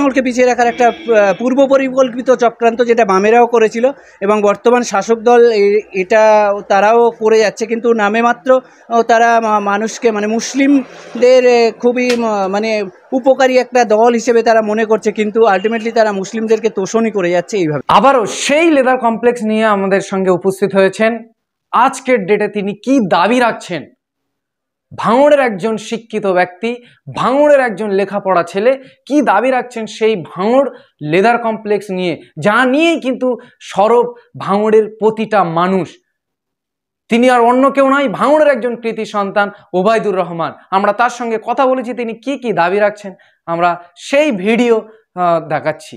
ভাঙড়কে পিছিয়ে রাখার একটা পূর্ব পরিকল্পিত চক্রান্ত, যেটা বামেরাও করেছিল এবং বর্তমান শাসক দল এটা তারাও করে যাচ্ছে, কিন্তু নামে মাত্র তারা মানুষকে মানে মুসলিমদের খুবই মানে উপকারী একটা দল হিসেবে তারা মনে করছে, কিন্তু আলটিমেটলি তারা মুসলিমদেরকে তোষণই করে যাচ্ছে এইভাবে। আবারও সেই লেদার কমপ্লেক্স নিয়ে আমাদের সঙ্গে উপস্থিত হয়েছেন। আজকের ডেটে তিনি কি দাবি রাখছেন? ভাঙড়ের একজন শিক্ষিত ব্যক্তি, ভাঙড়ের একজন লেখাপড়া ছেলে কি দাবি রাখছেন সেই ভাঙড় লেদার কমপ্লেক্স নিয়ে, যা নিয়েই কিন্তু সরব ভাঙড়ের প্রতিটা মানুষ। তিনি আর অন্য কেউ নয়, ভাঙড়ের একজন কৃতি সন্তান ওবায়দুর রহমান। আমরা তার সঙ্গে কথা বলেছি, তিনি কি দাবি রাখছেন আমরা সেই ভিডিও দেখাচ্ছি।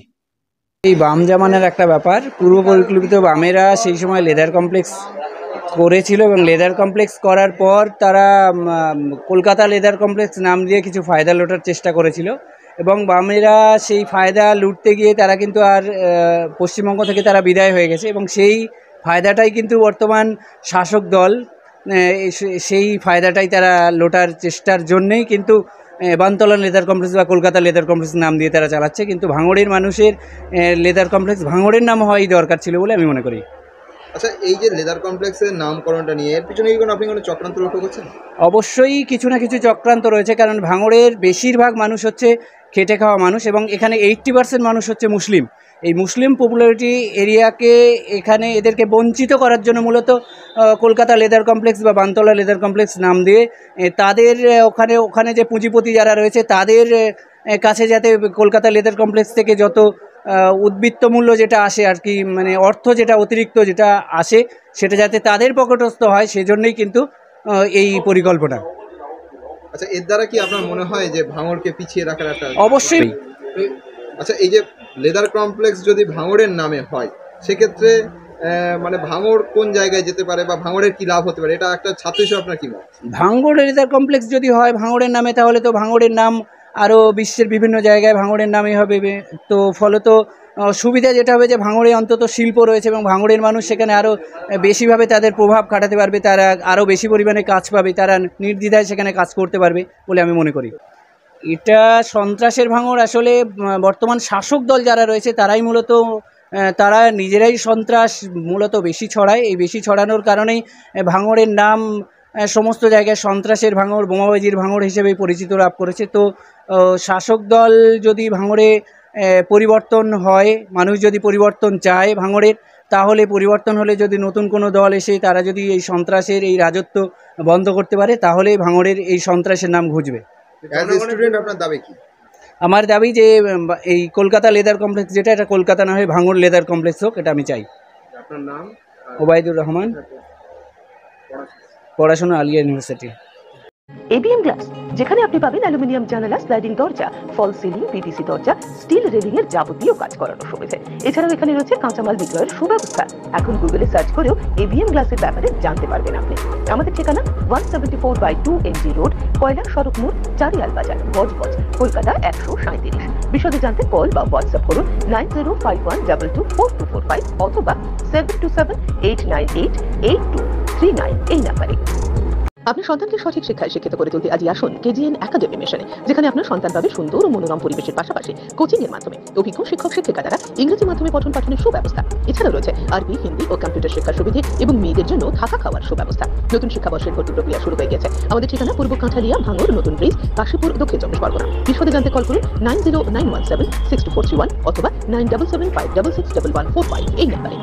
এই বাম জামানের একটা ব্যাপার, পূর্ব পরিকল্পিত বামেরা সেই সময় লেদার কমপ্লেক্স করেছিল এবং লেদার কমপ্লেক্স করার পর তারা কলকাতা লেদার কমপ্লেক্স নাম দিয়ে কিছু ফায়দা লোটার চেষ্টা করেছিল এবং বামেরা সেই ফায়দা লুটতে গিয়ে তারা কিন্তু আর পশ্চিমবঙ্গ থেকে তারা বিদায় হয়ে গেছে এবং সেই ফায়দাটাই কিন্তু বর্তমান শাসক দল সেই ফায়দাটাই তারা লোটার চেষ্টার জন্যেই কিন্তু বানতলা লেদার কমপ্লেক্স বা কলকাতা লেদার কমপ্লেক্স নাম দিয়ে তারা চালাচ্ছে, কিন্তু ভাঙড়ের মানুষের লেদার কমপ্লেক্স ভাঙড়ের নাম হওয়াই দরকার ছিল বলে আমি মনে করি। আচ্ছা, এই যে লেদার কমপ্লেক্সের নামকরণটা নিয়ে এর পিছনে কি আপনি কোনো চক্রান্ত লক্ষ্য করছেন? অবশ্যই কিছু না কিছু চক্রান্ত রয়েছে, কারণ ভাঙড়ের বেশিরভাগ মানুষ হচ্ছে খেটে খাওয়া মানুষ এবং এখানে 80% মানুষ হচ্ছে মুসলিম। এই মুসলিম পপুলারিটি এরিয়াকে এখানে এদেরকে বঞ্চিত করার জন্য মূলত কলকাতা লেদার কমপ্লেক্স বা বানতলা লেদার কমপ্লেক্স নাম দিয়ে তাদের ওখানে যে পুঁজিপতি যারা রয়েছে তাদের কাছে যাতে কলকাতা লেদার কমপ্লেক্স থেকে যত উদ্বৃত্ত মূল্য যেটা আসে আর কি, মানে অর্থ যেটা অতিরিক্ত যেটা আসে সেটা যাতে তাদের পকেটস্থ হয়, সেজন্যই কিন্তু এই পরিকল্পনা। আচ্ছা, এর দ্বারা কি আপনার মনে হয় যে ভাঙড়কে পিছিয়ে রাখার একটা? অবশ্যই। আচ্ছা, এই যে লেদার কমপ্লেক্স যদি ভাঙড়ের নামে হয় সেক্ষেত্রে মানে ভাঙড় কোন জায়গায় যেতে পারে বা ভাঙড়ের কি লাভ হতে পারে, এটা একটা ছাত্র হিসেবে আপনার কি মত? ভাঙড় লেদার কমপ্লেক্স যদি হয় ভাঙড়ের নামে, তাহলে তো ভাঙড়ের নাম আরও বিশ্বের বিভিন্ন জায়গায় ভাঙড়ের নামই হবে। তো ফলত সুবিধা যেটা হবে যে ভাঙড়ে অন্তত শিল্প রয়েছে এবং ভাঙড়ের মানুষ সেখানে আরও বেশিভাবে তাদের প্রভাব খাটাতে পারবে, তারা আরও বেশি পরিমাণে কাজ পাবে, তারা নির্দ্বিধায় সেখানে কাজ করতে পারবে বলে আমি মনে করি। এটা সন্ত্রাসের ভাঙড়, আসলে বর্তমান শাসক দল যারা রয়েছে তারাই মূলত তারা নিজেরাই সন্ত্রাস মূলত বেশি ছড়ায়। এই বেশি ছড়ানোর কারণেই ভাঙড়ের নাম সমস্ত জায়গায় সন্ত্রাসের ভাঙড়, বোমাবাজির ভাঙড় হিসেবে পরিচিত লাভ করেছে। তো শাসক দল যদি ভাঙড়ে পরিবর্তন হয়, মানুষ যদি পরিবর্তন চায় ভাঙড়ের, তাহলে পরিবর্তন হলে যদি নতুন কোনো দল এসে তারা যদি এই সন্ত্রাসের এই রাজত্ব বন্ধ করতে পারে, তাহলে ভাঙড়ের এই সন্ত্রাসের নাম ঘুচবে। আপনার দাবি কি? আমার দাবি যে এই কলকাতা লেদার কমপ্লেক্স যেটা, এটা কলকাতা না হয়ে ভাঙড় লেদার কমপ্লেক্স হোক, এটা আমি চাই। আপনার নাম? ওবায়দুর রহমান, পড়াশোনা আলিয়া ইউনিভার্সিটি। এবিএম গ্লাস, যেখানে আপনি পাবেন অ্যালুমিনিয়াম জানালা, স্লাইডিং দরজা, ফল সিলিং, পিভিসি দরজা, স্টিল রেলিং এর যাবতীয় কাজ করানোর সুবিধা। এছাড়াও এখানে রয়েছে কাঁচামাল বিক্রয়ের সুব্যবস্থা। এখন গুগলে সার্চ করেও এবিএম গ্লাসের ব্যাপারে জানতে পারবেন আপনি। আমাদের ঠিকানা 174/2 MG রোড, কয়লা সড়ক মোড়, চারিয়াল বাজার, বজবজ, কলকাতা 137। বিশদে জানতে কল বা হোয়াটসঅ্যাপ করুন 9051224245 অথবা 7278988239 এই নাম্বারে। আপনার সন্তানকে সঠিক শিক্ষায় শিক্ষিত করে তুলতে আজই আসুন কেজিএন একাডেমি মিশনে, যেখানে আপনার সন্তান পাবে সুন্দর ও মনোরম পরিবেশের পাশাপাশি কোচিং এর মাধ্যমে অভিজ্ঞ শিক্ষক শিক্ষিকা দ্বারা ইংরেজি মাধ্যমে পঠন পাঠনের সুব্যবস্থা। এছাড়াও রয়েছে আরবি, হিন্দি ও কম্পিউটার শিক্ষার সুবিধে এবং মেয়েদের জন্য থাকা খাওয়ার সুব্যবস্থা। নতুন শিক্ষাবর্ষের ভর্তি প্রক্রিয়া শুরু হয়ে গেছে। আমাদের ঠিকানা পূর্ব কাঁঠালিয়া, ভাঙড়, নতুন ব্রিজ, কাশীপুর, দক্ষিণ 24 পরগনা। বিশদে জানতে কল করুন 9091762431 অথবা 9775661145 এই নাম্বারে।